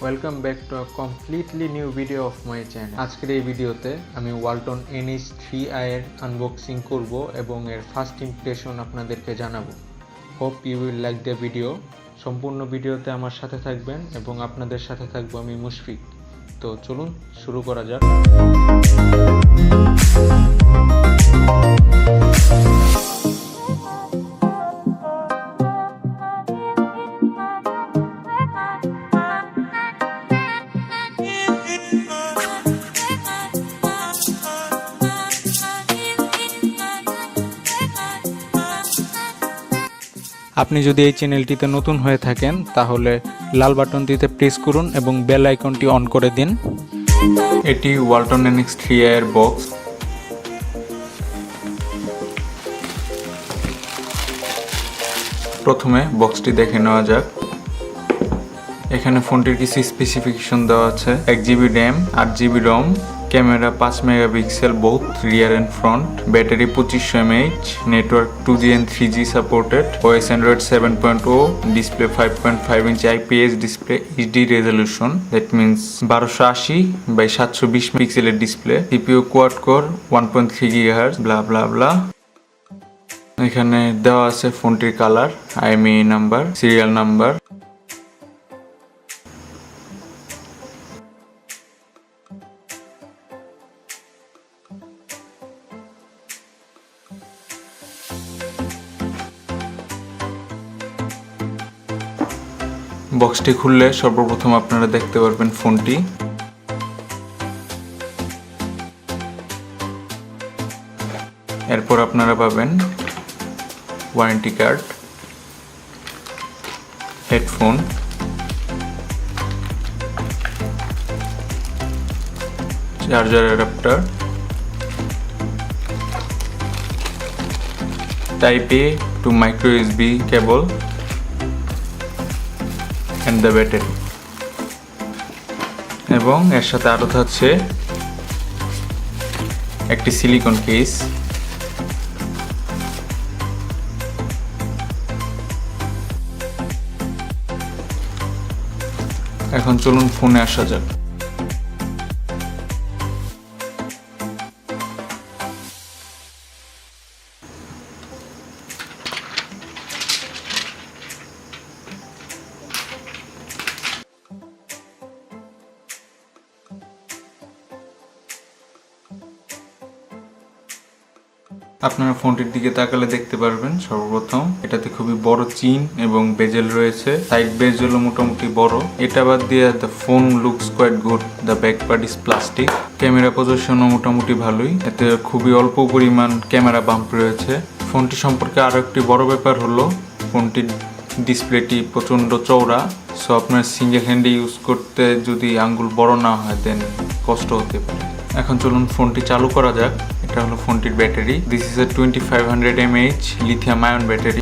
Welcome back to a completely new video of my channel. আজকের এই ভিডিওতে আমি ওয়ালটন NH3i এর আনবক্সিং করব এবং এর ফার্স্ট ইমপ্রেশন আপনাদেরকে জানাবো। Hope you will like the video. সম্পূর্ণ ভিডিওতে আমার সাথে থাকবেন এবং আপনাদের সাথে থাকবো আমি মুশফিক। তো চলুন শুরু করা যাক। আপনি যদি এই চ্যানেলটিতে নতুন হয়ে থাকেন তাহলে লাল বাটনটিতে প্রেস করুন এবং বেল আইকনটি অন করে দিন। এটি ওয়ালটন NH3i এর বক্স। প্রথমে বক্সটি দেখে নেওয়া যাক। এখানে ফোনটির কিছু স্পেসিফিকেশন দেওয়া আছে। 1GB RAM, 8GB ROM, camera 5 megapixel both rear and front, battery 2500 mAh, network 2G and 3G supported, OS Android 7.0, display 5.5 inch IPS display, HD resolution, that means 1280x720 পিক্সেলের display, CPU quad core 1.3 GHz, blah blah blah. এখানে দেওয়া আছে ফোনটির colour, IMEI number, serial number. বক্সটি খুললে সর্বপ্রথম আপনারা দেখতে পারবেন ফোনটি। এরপর আপনারা পাবেন warranty card, headphone, charger adapter, type A to micro USB cable and the battery, এবং এর সাথে আরো থাকছে একটি সিলিকন কেস। এখন চলুন ফোনে আসা যাক। আপনারা ফোনটির দিকে তাকালে দেখতে পারবেন সর্বপ্রথম এটাতে খুবই বড় চিন এবং বেজেল রয়েছে। সাইড বেজেল মোটামুটি বড়। এটা বাদ দিয়ে the phone looks quite good. The back part is plastic. Camera পজিশনও মোটামুটি ভালোই। এতে খুবই অল্প পরিমাণ ক্যামেরা বাম্প রয়েছে। ফোনটি সম্পর্কে আরো একটি বড় ব্যাপার হলো ফোনটির ডিসপ্লেটি প্রচন্ড চওড়া। সো আপনার সিঙ্গেল হ্যান্ডে ইউজ করতে যদি আঙ্গুল বড় না হয় দেন কষ্ট হতে পারে। এখন চলুন ফোনটি চালু করা যাক। এটা হলো ফোনটির battery. This is a 2500 mAh lithium ion battery.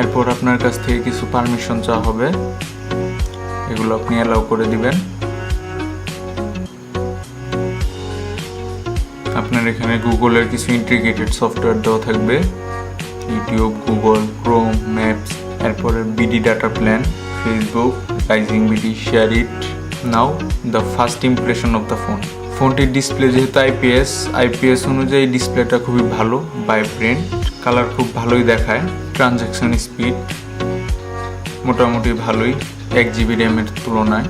এরপর আপনার কাছ থেকে কিছু পারমিশন চাওয়া হবে, এগুলো আপনি অ্যালাউ করে দিবেন। আপনার এখানে গুগলের কিছু ইন্টিগ্রেটেড সফটওয়্যার দেওয়া থাকবে, ইউটিউব, গুগল, ক্রোম, ম্যাপস। এরপরে BD data plan, Facebook, rising BD, share it. Now the first impression of the phone. ফোনটির ডিসপ্লে যেহেতু আইপিএস অনুযায়ী ডিসপ্লেটা খুবই ভালো, ভাইব্রেন্ট, কালার খুব ভালোই দেখায়। ট্রানজ্যাকশন স্পিড মোটামুটি ভালোই 1 GB র্যামের তুলনায়।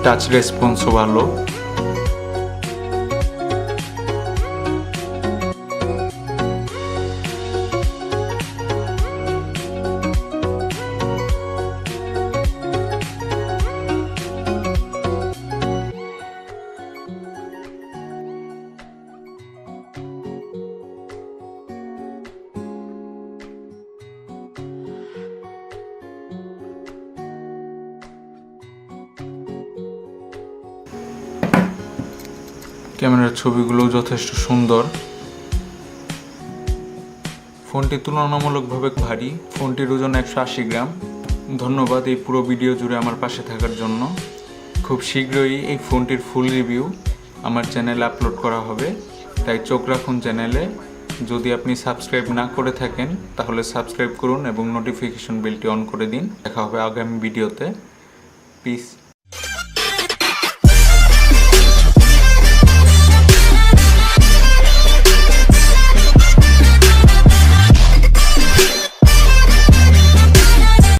টাচ রেসপন্সও ভালো। ক্যামেরার ছবিগুলো যথেষ্ট সুন্দর। ফোনটি তুলনামূলকভাবে ভারী। ফোনটির ওজন 180 গ্রাম। ধন্যবাদ এই পুরো ভিডিও জুড়ে আমার পাশে থাকার জন্য। খুব শীঘ্রই এই ফোনটির ফুল রিভিউ আমার চ্যানেলে আপলোড করা হবে, তাই চোখ রাখুন চ্যানেলে। যদি আপনি সাবস্ক্রাইব না করে থাকেন তাহলে সাবস্ক্রাইব করুন এবং নোটিফিকেশন বেলটি অন করে দিন। দেখা হবে আগামী ভিডিওতে। পিস।